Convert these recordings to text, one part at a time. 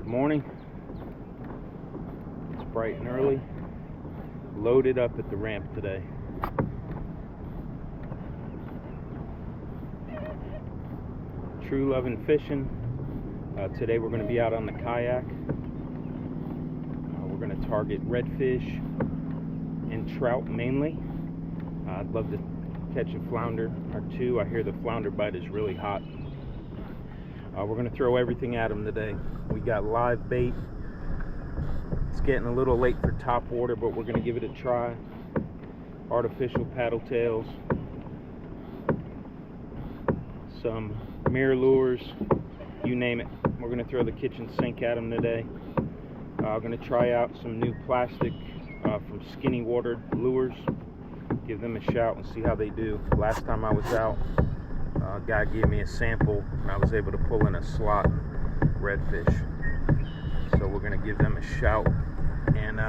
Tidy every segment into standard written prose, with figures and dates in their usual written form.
Morning. It's bright and early. Loaded up at the ramp today. True loving fishing. Today we're going to be out on the kayak. We're going to target redfish and trout mainly. I'd love to catch a flounder or two. I hear the flounder bite is really hot. We're going to throw everything at them today. We got live bait. It's getting a little late for top water, but we're going to give it a try. Artificial paddle tails, some mirror lures, you name it. We're going to throw the kitchen sink at them today. I'm going to try out some new plastic from Skinny Water lures. Give them a shout and see how they do. Last time I was out, a guy gave me a sample and I was able to pull in a slot redfish. So we're going to give them a shout and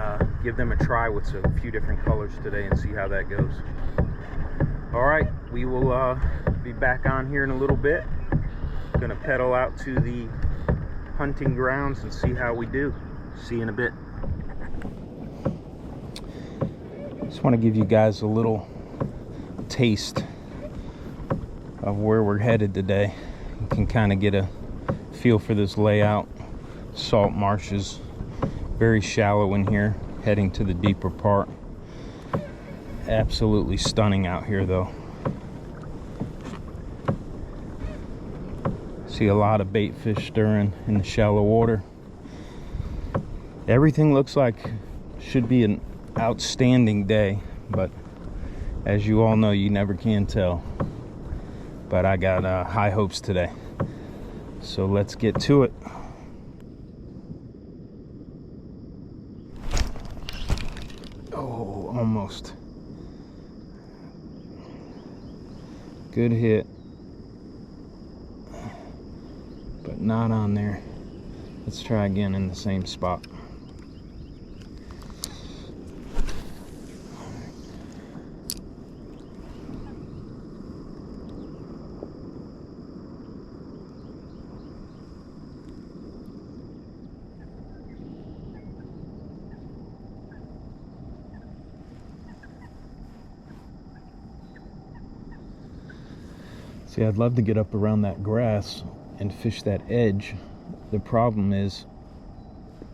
give them a try with a few different colors today and see how that goes. Alright, we will be back on here in a little bit. Going to pedal out to the hunting grounds and see how we do. See you in a bit. Just want to give you guys a little taste of where we're headed today. You can kind of get a feel for this layout. Salt marshes, very shallow in here, heading to the deeper part. Absolutely stunning out here though. See a lot of bait fish stirring in the shallow water. Everything looks like should be an outstanding day, but as you all know, you never can tell. But I got high hopes today, so let's get to it. Oh, almost. Good hit, but not on there. Let's try again in the same spot. See, I'd love to get up around that grass and fish that edge. The problem is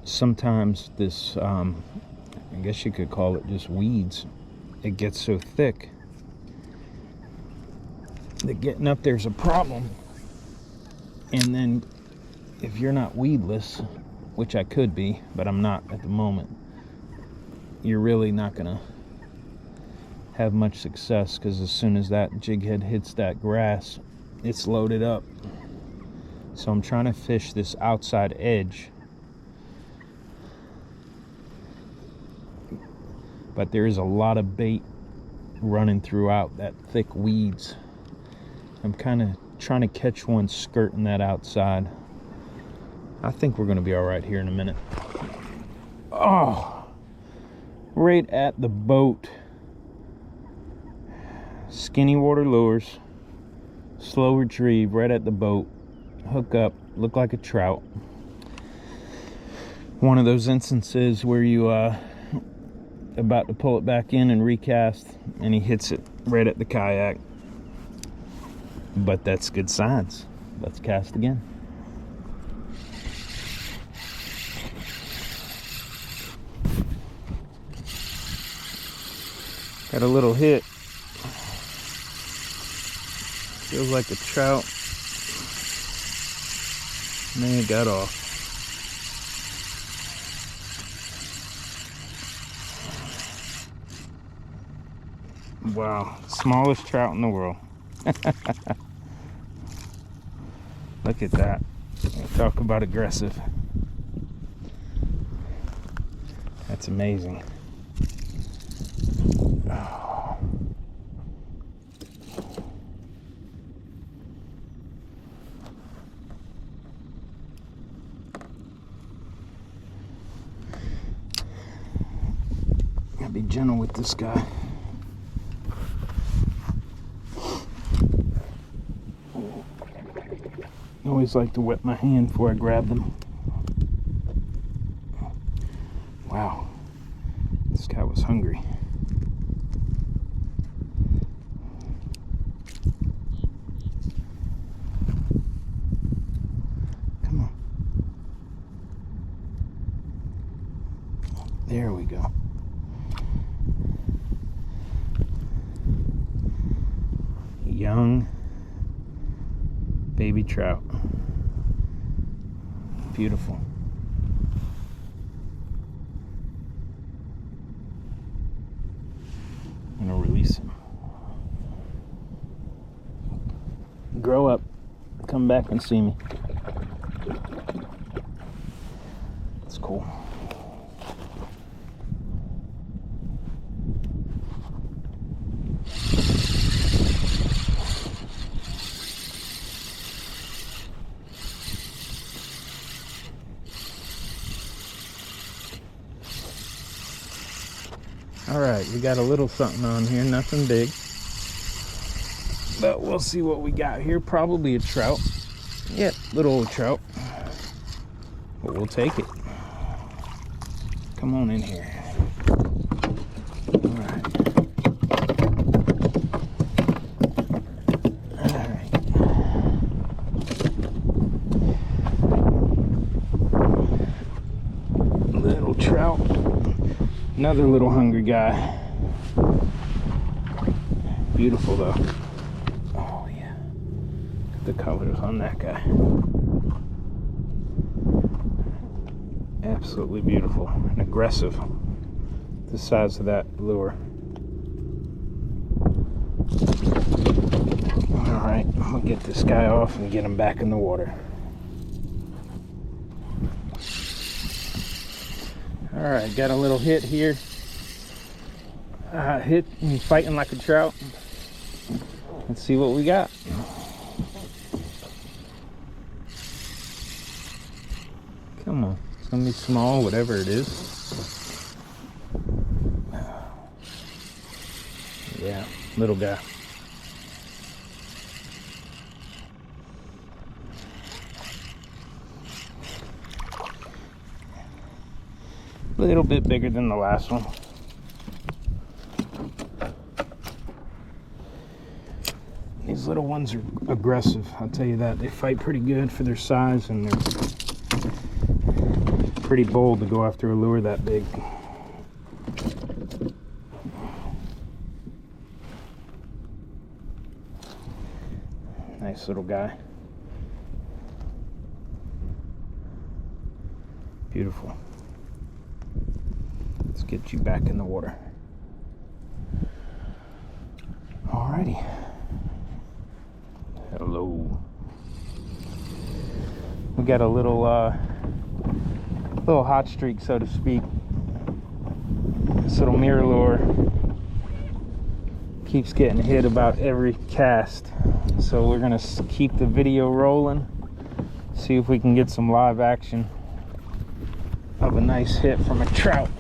sometimes this, I guess you could call it just weeds. It gets so thick that getting up there's a problem. And then if you're not weedless, which I could be, but I'm not at the moment, you're really not gonna have much success, because as soon as that jig head hits that grass, it's loaded up. So I'm trying to fish this outside edge, but there is a lot of bait running throughout that thick weeds. I'm kind of trying to catch one skirting that outside. I think we're going to be all right here in a minute. Oh, right at the boat. Skinny Water lures, slow retrieve right at the boat, hook up, look like a trout. One of those instances where you about to pull it back in and recast, and he hits it right at the kayak. But that's good signs. Let's cast again. Got a little hit. Feels like a trout. And then it got off. Wow, smallest trout in the world. Look at that. Talk about aggressive. That's amazing. Oh. Be gentle with this guy. I always like to wet my hand before I grab them. Wow, this guy was hungry. Come on. There we go. Young baby trout. Beautiful. I'm gonna release him. Grow up. Come back and see me. It's cool. All right, we got a little something on here, nothing big. But we'll see what we got here. Probably a trout. Yeah, little old trout. But we'll take it. Come on in here. All right. All right. Little trout. Another little hungry guy. Beautiful though. Oh yeah. The colors on that guy. Absolutely beautiful and aggressive. The size of that lure. Alright, I'm gonna get this guy off and get him back in the water. Alright, got a little hit here. Hit and fighting like a trout. Let's see what we got. Come on, it's gonna be small, whatever it is. Yeah, little guy. A little bit bigger than the last one. These little ones are aggressive, I'll tell you that. They fight pretty good for their size, and they're pretty bold to go after a lure that big. Nice little guy. Beautiful. Let's get you back in the water. Alrighty. Hello. We got a little hot streak, so to speak. This little mirror lure keeps getting hit about every cast, so we're gonna keep the video rolling, see if we can get some live action of a nice hit from a trout.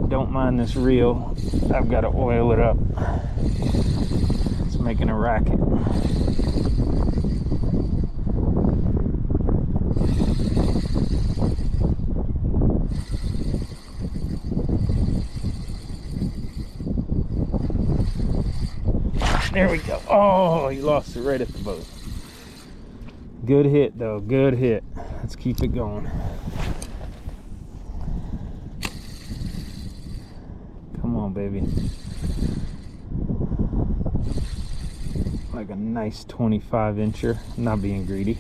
Don't mind this reel, I've got to oil it up. It's making a racket. There we go. Oh, he lost it right at the boat. Good hit though, good hit. Let's keep it going. Come on, baby. Like a nice 25-incher. Not being greedy.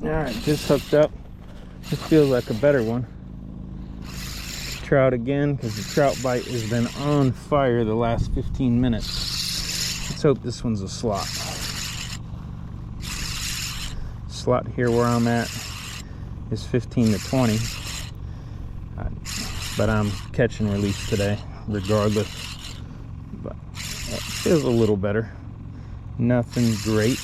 Alright, just hooked up. This feels like a better one. Trout again, because the trout bite has been on fire the last 15 minutes. Let's hope this one's a slot. Slot here where I'm at is 15 to 20. But I'm catch and release today, regardless. But it feels a little better. Nothing great.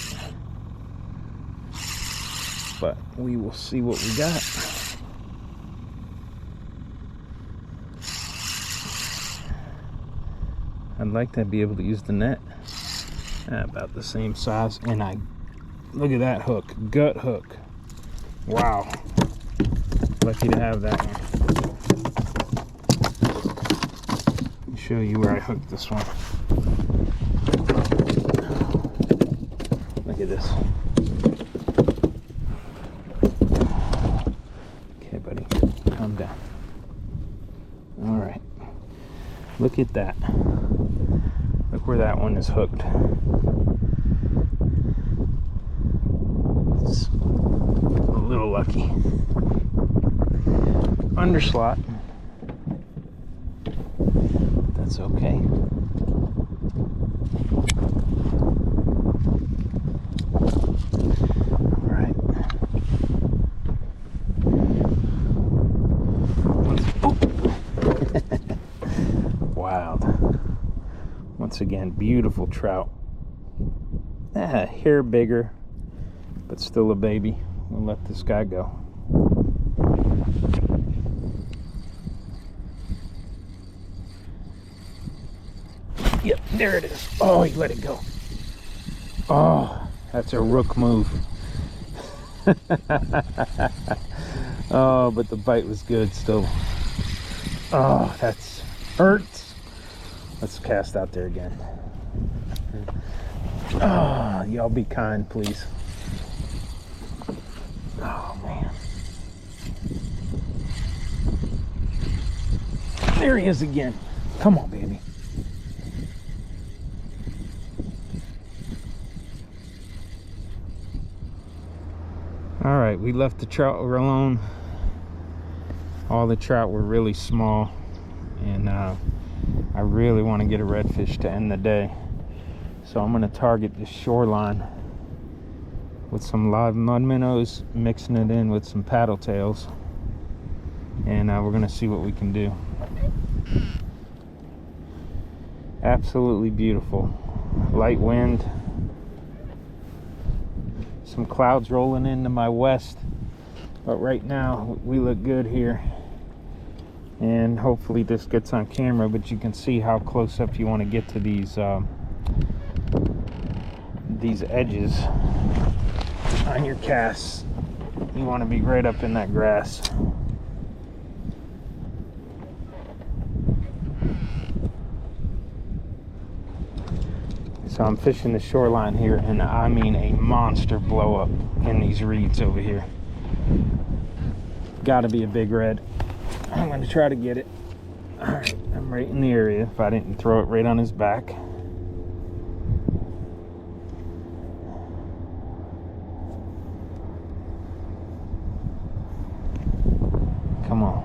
But we will see what we got. I'd like to be able to use the net. About the same size. And look at that hook, gut hook. Wow, lucky to have that one. Let me show you where I hooked this one. Look at this. Okay, buddy, calm down. All right, look at that. Look where that one is hooked. It's a little lucky. Underslot. That's okay. All right. Wild. Once again, beautiful trout. Hair bigger, but still a baby. We'll let this guy go. Yep, there it is. Oh, he let it go. Oh, that's a rook move. Oh, but the bite was good still. Oh, that's hurts. Let's cast out there again. Oh, y'all be kind, please. Oh, man. There he is again. Come on, baby. All right, we left the trout alone. All the trout were really small, and I really want to get a redfish to end the day. So I'm going to target this shoreline with some live mud minnows, mixing it in with some paddle tails, and we're going to see what we can do. Absolutely beautiful. Light wind. Some clouds rolling into my west, but right now we look good here. And hopefully this gets on camera, but you can see how close up you want to get to these edges on your casts. You want to be right up in that grass. So I'm fishing the shoreline here, and I mean a monster blow up in these reeds over here. Gotta be a big red. I'm gonna try to get it. All right, I'm right in the area if I didn't throw it right on his back. Come on.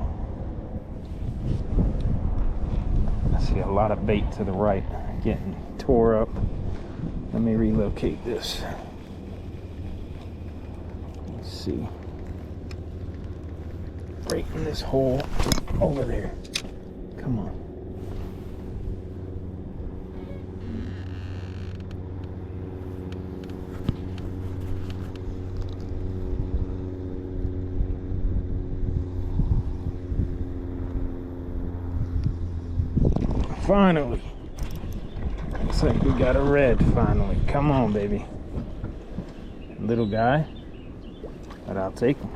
I see a lot of bait to the right getting tore up. Let me relocate this. Let's see. Right in this hole over there. Come on. Finally. Looks like we got a red finally. Come on, baby. Little guy, but I'll take him.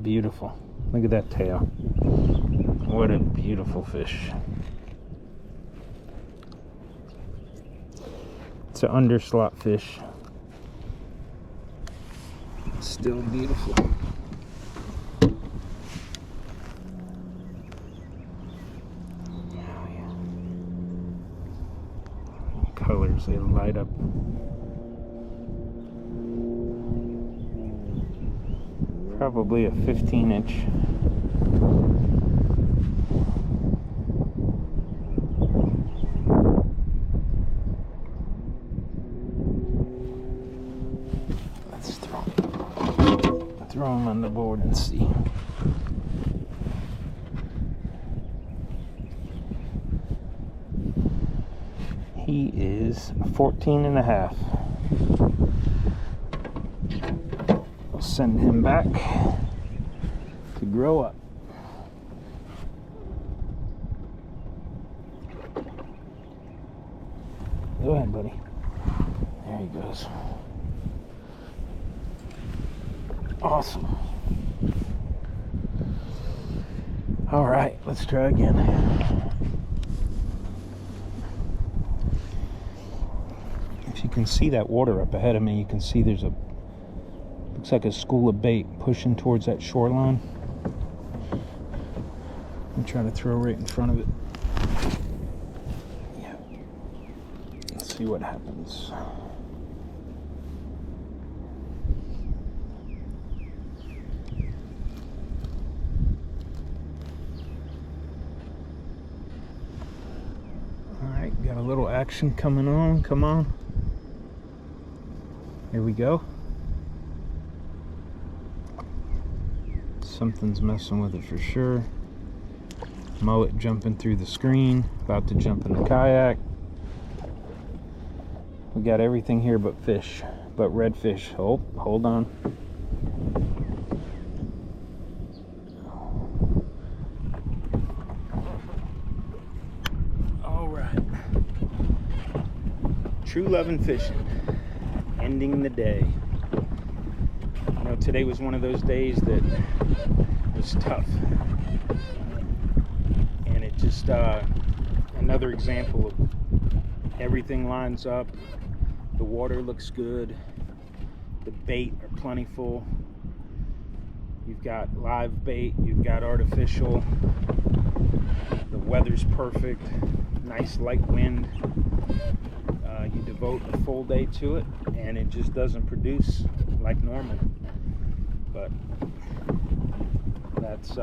Beautiful. Look at that tail. What a beautiful fish. It's an underslot fish. Still beautiful. Oh, yeah. Colors, they light up. Probably a 15-inch. throw him on the board and see. He is 14 and a half. I'll send him back to grow up. Go ahead, buddy. There he goes. Awesome. All right, let's try again. If you can see that water up ahead of me, you can see there's a, looks like a school of bait pushing towards that shoreline. I'm trying to throw right in front of it. Yeah. Let's see what happens. Alright, got a little action coming on. Come on. Here we go. Something's messing with it for sure. Mullet jumping through the screen, about to jump in the kayak. We got everything here but fish, but redfish. Oh, hold on. All right. True loving fishing, ending the day. You know, today was one of those days that was tough. And it just, another example of everything lines up. The water looks good. The bait are plentiful. You've got live bait, you've got artificial. The weather's perfect. Nice light wind. You devote a full day to it and it just doesn't produce like normal. But that's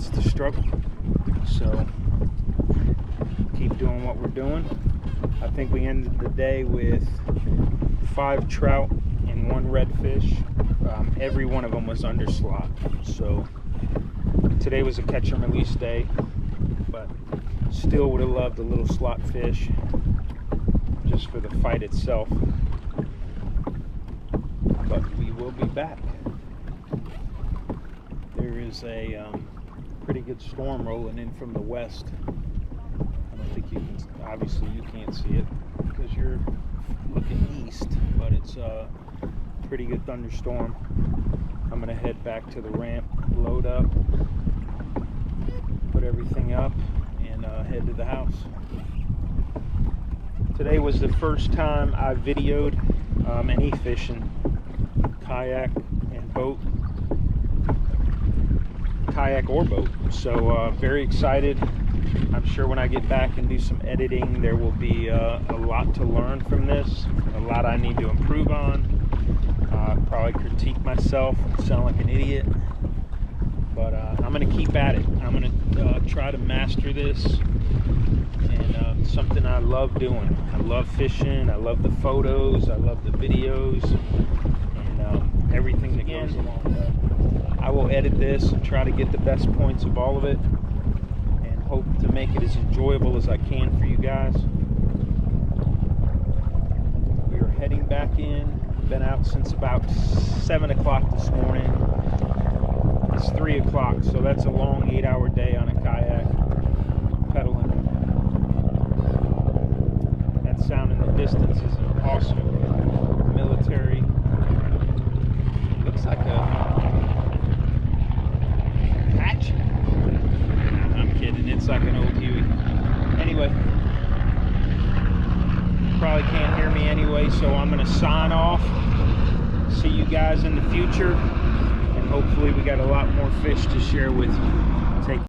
the struggle. So keep doing what we're doing. I think we ended the day with 5 trout and 1 redfish. Every one of them was under slot. So today was a catch and release day, but still would have loved a little slot fish just for the fight itself. But we will be back. There is a pretty good storm rolling in from the west. I don't think you can, obviously you can't see it because you're looking east, but it's a pretty good thunderstorm. I'm gonna head back to the ramp, load up, put everything up, and head to the house. Today was the first time I videoed any fishing, kayak and boat, kayak or boat. So very excited. I'm sure when I get back and do some editing, there will be a lot to learn from this, a lot I need to improve on. Probably critique myself and sound like an idiot, but I'm gonna keep at it. I'm gonna try to master this, and something I love doing. I love fishing, I love the photos, I love the videos, and everything that goes along with that. I will edit this and try to get the best points of all of it, and hope to make it as enjoyable as I can for you guys. We are heading back in. Been out since about 7 o'clock this morning. It's 3 o'clock, so that's a long 8-hour day on a kayak, pedaling. That sound in the distance is awesome. Military. Looks like a hatch. I'm kidding, it's like an old Huey. Anyway. Probably can't hear me anyway, so I'm going to sign off. See you guys in the future, and hopefully we got a lot more fish to share with you.